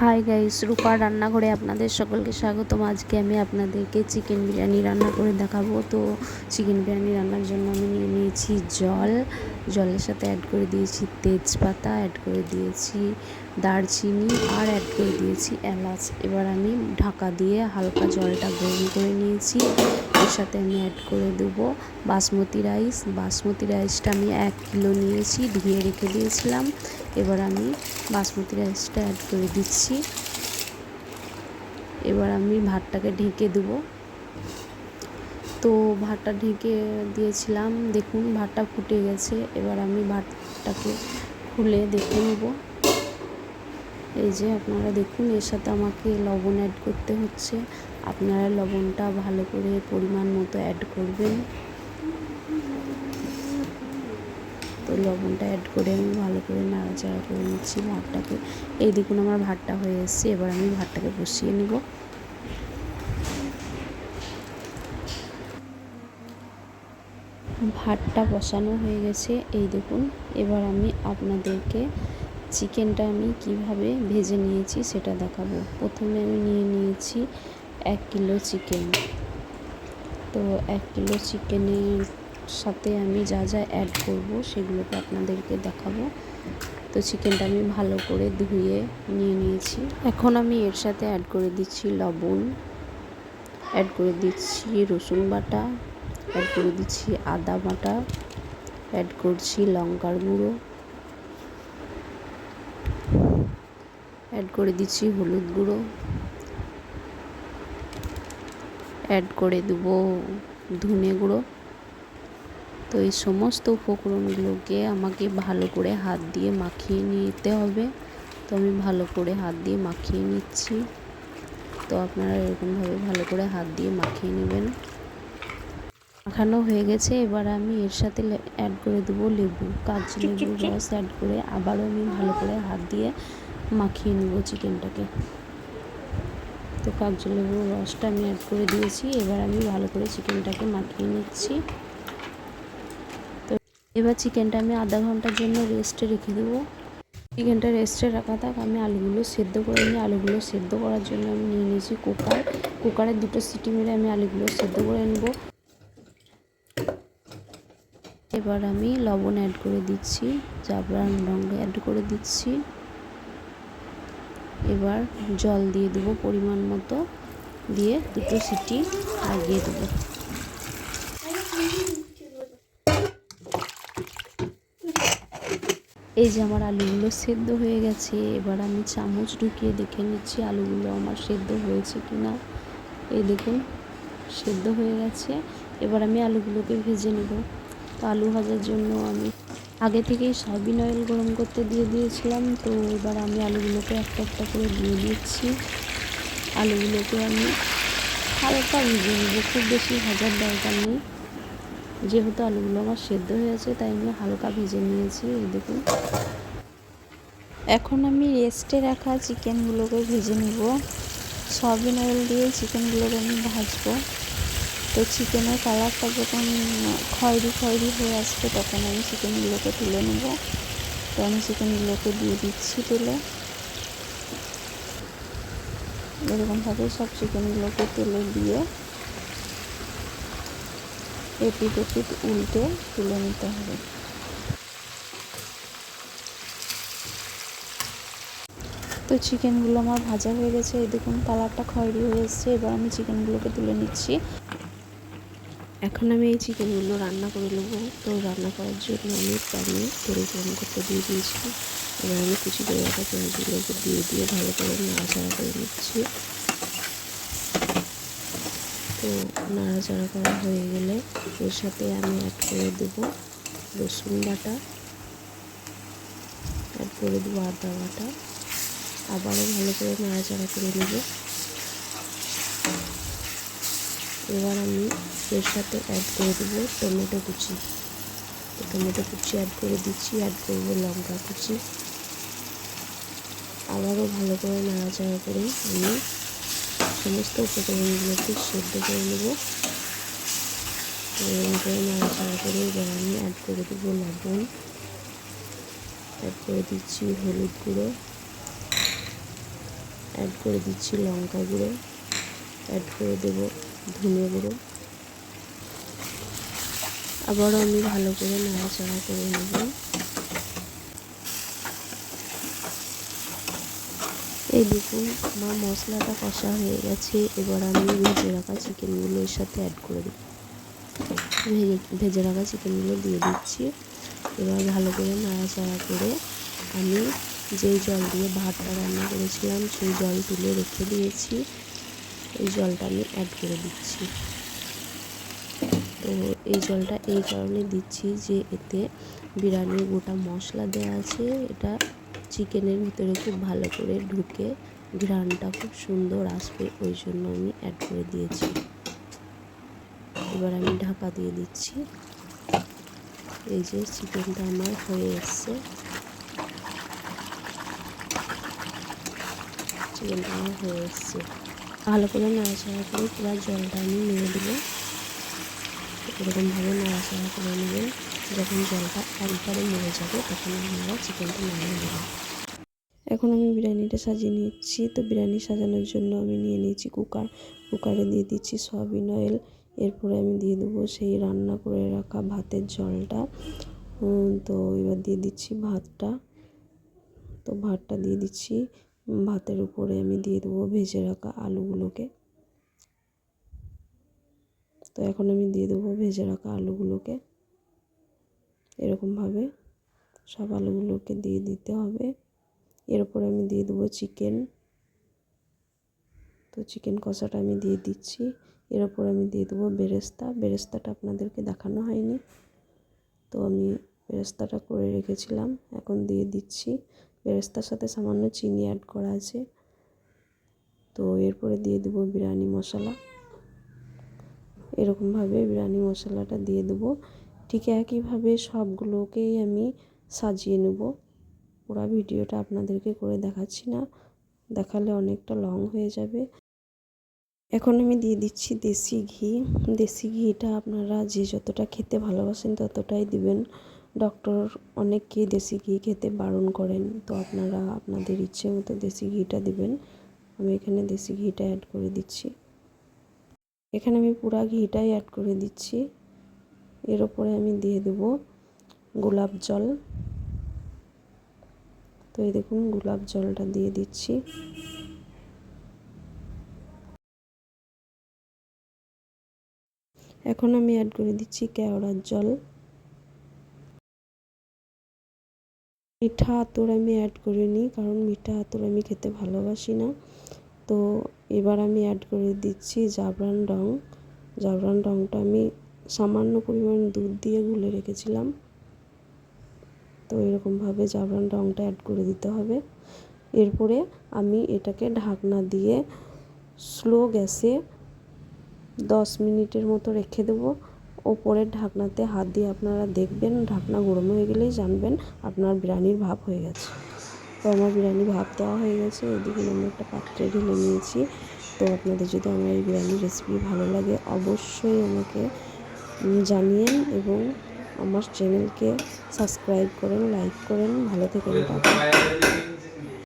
Hi guys, রূপা রান্নাঘরে আপনাদের সকলকে স্বাগতম। আজকে আমি আপনাদেরকে চিকেন বিরিয়ানি রান্না করে দেখাবো। তো চিকেন বিরিয়ানি রান্নার জন্য আমি নিয়ে নিয়েছি জলের সাথে অ্যাড করে দিয়েছি তেজপাতা, অ্যাড করে দিয়েছি দারচিনি আর অ্যাড করে দিয়েছি এলাচ। এবার আমি ঢাকা দিয়ে হালকা জলটা গরম করে নিয়েছি। এর সাথে আমি অ্যাড করে দেবো বাসমতি রাইসটা আমি 1 কিলো নিয়েছি, ধুয়ে রেখে দিয়েছিলাম। এবার আমি বাসমতি রাইসটা অ্যাড করে দিচ্ছি। এবার আমি ভাতটাকে ঢেকে দেবো। তো ভাতটা ঢেকে দিয়েছিলাম, দেখুন ভাতটা ফুটে গেছে। এবার আমি ভাতটাকে খুলে দেখে নেব। এই যে আপনারা দেখুন, এর সাথে আমাকে লবণ অ্যাড করতে হচ্ছে। আপনারা লবণটা ভালো করে পরিমাণ মতো অ্যাড করবেন। তো লবণটা অ্যাড করে আমি ভালো করে নাড়াচাড়া করে নিচ্ছি ভাতটাকে। এই দেখুন আমার ভাতটা হয়ে এসেছে। এবার আমি ভাতটাকে বসিয়ে নিব। ভাতটা বসানো হয়ে গেছে, এই দেখুন। এবার আমি আপনাদেরকে চিকেনটা আমি কিভাবে ভেজে নিয়েছি সেটা দেখাবো। প্রথমে আমি নিয়ে নিয়েছি 1 কিলো চিকেন। তো 1 কিলো চিকেনের সাথে আমি যা যা অ্যাড করব সেগুলোকে আপনাদেরকে দেখাবো। তো চিকেনটা আমি ভালো করে ধুয়ে নিয়ে নিয়েছি। এখন আমি এর সাথে অ্যাড করে দিচ্ছি লবণ, অ্যাড করে দিচ্ছি রসুন বাটা, অ্যাড করে দিচ্ছি আদা বাটা, অ্যাড করছি লঙ্কার গুঁড়ো, অ্যাড করে দিচ্ছি হলুদ গুঁড়ো, অ্যাড করে দেবো ধনে গুঁড়ো। তো এই সমস্ত উপকরণগুলোকে আমাকে ভালো করে হাত দিয়ে মাখিয়ে নিতে হবে। তো আমি ভালো করে হাত দিয়ে মাখিয়ে নিচ্ছি। তো আপনারা এরকমভাবে ভালো করে হাত দিয়ে মাখিয়ে নেবেন। মাখানো হয়ে গেছে। এবার আমি এর সাথে অ্যাড করে দেবো কাঁচা লেবুর রস অ্যাড করে আবারও আমি ভালো করে হাত দিয়ে মাখিয়ে নেব চিকেনটাকে। তো কাঁচা লেবুর রসটা আমি অ্যাড করে দিয়েছি। এবার আমি ভালো করে চিকেনটাকে মাখিয়ে নিচ্ছি। তো এবার চিকেনটা আমি আধা ঘন্টার জন্য রেস্টে রেখে দেবো। চিকেনটা রেস্টে রাখা থাক, আমি আলুগুলো সেদ্ধ করে নিই। আলুগুলো সেদ্ধ করার জন্য আমি নিয়ে নিয়েছি কুকারে 2টো সিটি মেরে আমি আলুগুলো সেদ্ধ করে নেব। এবার আমি লবণ অ্যাড করে দিচ্ছি, জাফরান রঙ অ্যাড করে দিচ্ছি। এবার জল দিয়ে দেবো পরিমাণ মতো, দিয়ে 2টো সিটি লাগিয়ে দেবো। এই যে আমার আলুগুলো সেদ্ধ হয়ে গেছে। এবার আমি চামচ ঢুকিয়ে দেখে নিচ্ছি আলুগুলো আমার সেদ্ধ হয়েছে কি না। এই দেখুন সেদ্ধ হয়ে গেছে। এবার আমি আলুগুলোকে ভেজে নেব। তো আলু ভাজার জন্য আমি আগে থেকেই সয়াবিন অয়েল গরম করতে দিয়ে দিয়েছিলাম। তো এবার আমি আলুগুলোকে একটা একটা করে দিয়ে দিচ্ছি। আলুগুলোকে আমি হালকা ভেজে নেব, খুব বেশি ভাজার দরকার নেই। যেহেতু আলুগুলো আমার সেদ্ধ হয়েছে তাই আমি হালকা ভেজে নিয়েছি। এই দেখুন, এখন আমি রেস্টে রাখা চিকেনগুলোকে ভেজে নেব। সয়াবিন অয়েল দিয়ে চিকেনগুলোকে আমি ভাজবো। তো চিকেনের কালারটা যখন খয়েরি হয়ে আসবে তখন আমি চিকেনগুলোকে তুলে নেব। তো আমি চিকেনগুলোকে দিয়ে দিচ্ছি তেলে। এরকমভাবে সব চিকেনগুলোকে তেলে দিয়ে এপিট উল্টে তুলে নিতে হবে। তো চিকেনগুলো আমার ভাজা হয়ে গেছে। এই দেখুন কালারটা খয়েরি হয়ে এসেছে। এবার আমি চিকেনগুলোকে তুলে নিচ্ছি। এখন আমি এই চিকেনগুলো রান্না করে নেবো। তো রান্না করার জন্য আমি প্যানে তেল গরম করতে দিয়ে দিয়েছি। এবার আমি কুচি করে রাখা পেঁয়াজগুলোকে দিয়ে ভালো করে নাড়াচাড়া করে নিচ্ছি। তো নাড়াচাড়া করা হয়ে গেলে এর সাথে আমি অ্যাড করে দেবো রসুন বাটা, অ্যাড করে দেবো আদা বাটা। আবারও ভালো করে নাড়াচাড়া করে নেব। এবার আমি এর সাথে অ্যাড করে দেবো টমেটো কুচি। তো টমেটো কুচি অ্যাড করে দিচ্ছি, অ্যাড করবো লঙ্কা কুচি। আবারও ভালো করে নাড়াচাড়া করে আমি সমস্ত উপকরণগুলোকে সেদ্ধ করে নেব। এরকম করে নাড়াচাড়া করে এবার আমি অ্যাড করে দেবো লবণ, অ্যাড করে দিচ্ছি হলুদ গুঁড়ো, অ্যাড করে দিচ্ছি লঙ্কা গুঁড়ো, অ্যাড করে দেবো ধনে গুঁড়ো। আবারও আমি ভালো করে নাড়াচাড়া করে নেব। এই দেখুন আমার মশলাটা কষা হয়ে গেছে। এবার আমি ভেজে রাখা চিকেনগুলো এর সাথে অ্যাড করে দেব। ভেজে রাখা চিকেনগুলো দিয়ে দিচ্ছি। এবার ভালো করে নাড়াচাড়া করে আমি যেই জল দিয়ে ভাতটা রান্না করেছিলাম সেই জল তুলে রেখে দিয়েছি, এই জলটা আমি অ্যাড করে দিচ্ছি। তো এই জলটা এই কারণে দিচ্ছি যে এতে বিরিয়ানির গোটা মশলা দেওয়া আছে, এটা চিকেনের ভিতরে খুব ভালো করে ঢুকে ঘ্রাণটা খুব সুন্দর আসবে, ওই জন্য আমি অ্যাড করে দিয়েছি। এবার আমি ঢাকা দিয়ে দিচ্ছি। এই যে চিকেনটা আমার হয়ে এসছে, চিকেনটা আমার হয়ে এসছে। ভালো করে নাড়াচাড়া করে পুরো জলটা আমি মেরে দেবো। এরকমভাবে নাড়াচাড়া করে নেবেন। যখন জলটা একবারে মরে যাবে তখন আপনারা চিকেনটা নামিয়ে নেবেন। এখন আমি বিরিয়ানিটা সাজিয়ে নিচ্ছি। তো বিরিয়ানি সাজানোর জন্য আমি নিয়ে নিয়েছি কুকারে দিয়ে দিচ্ছি সয়াবিন অয়েল। এরপরে আমি দিয়ে দেবো সেই রান্না করে রাখা ভাতের জলটা। তো এবার দিয়ে দিচ্ছি ভাতটা। তো ভাতটা দিয়ে দিচ্ছি, ভাতের উপরে আমি দিয়ে দেবো ভেজে রাখা আলুগুলোকে। তো এখন আমি দিয়ে দেবো ভেজে রাখা আলুগুলোকে। এরকমভাবে সব আলুগুলোকে দিয়ে দিতে হবে। এর উপরে আমি দিয়ে দেবো চিকেন। তো চিকেন কষাটা আমি দিয়ে দিচ্ছি। এর উপরে আমি দিয়ে দেবো বেরেস্তাটা আপনাদেরকে দেখানো হয়নি, তো আমি বেরেস্তাটা করে রেখেছিলাম, এখন দিয়ে দিচ্ছি। বেরেস্তার সাথে সামান্য চিনি অ্যাড করা আছে। তো এরপরে দিয়ে দেবো বিরিয়ানি মশলা। এরকমভাবে বিরিয়ানি মশলাটা দিয়ে দেবো। ঠিক একইভাবে সবগুলোকেই আমি সাজিয়ে নেব। পুরো ভিডিওটা আপনাদেরকে করে দেখাচ্ছি না, দেখালে অনেকটা লং হয়ে যাবে। এখন আমি দিয়ে দিচ্ছি দেশি ঘি। দেশি ঘিটা আপনারা যে যতটা খেতে ভালোবাসেন ততটাই দিবেন। ডক্টর অনেককেই দেশি ঘি খেতে বারণ করেন, তো আপনারা আপনাদের ইচ্ছে মতো দেশি ঘিটা দিবেন। আমি এখানে দেশি ঘিটা অ্যাড করে দিচ্ছি। এখানে আমি পুরা ঘিটাই অ্যাড করে দিচ্ছি। এর ওপরে আমি দিয়ে দেব গোলাপ জল। তো এই দেখুন গোলাপ জলটা দিয়ে দিচ্ছি। এখন আমি অ্যাড করে দিচ্ছি কেওড়ার জল। মিঠা আতর আমি অ্যাড করিনি, কারণ মিঠা আতর আমি খেতে ভালোবাসি না। তো এবার আমি অ্যাড করে দিচ্ছি জাফরান রং। জাফরান রংটা আমি সামান্য পরিমাণ দুধ দিয়ে গুলে রেখেছিলাম। তো এরকমভাবে জাফরান রংটা অ্যাড করে দিতে হবে। এরপরে আমি এটাকে ঢাকনা দিয়ে স্লো গ্যাসে 10 মিনিটের মতো রেখে দেবো। ওপরের ঢাকনাতে হাত দিয়ে আপনারা দেখবেন, ঢাকনা গরম হয়ে গেলেই জানবেন আপনার বিরিয়ানির ভাপ হয়ে গেছে। তো আমার বিরিয়ানি ভাপ দেওয়া হয়ে গেছে। এদিকে আমি একটা পাত্রে ঢেলে নিয়েছি। তো আপনাদের যদি আমার এই বিরিয়ানির রেসিপি ভালো লাগে অবশ্যই আমাকে জানিয়েন এবং আমার চ্যানেলকে সাবস্ক্রাইব করেন, লাইক করেন। ভালো থেকেন।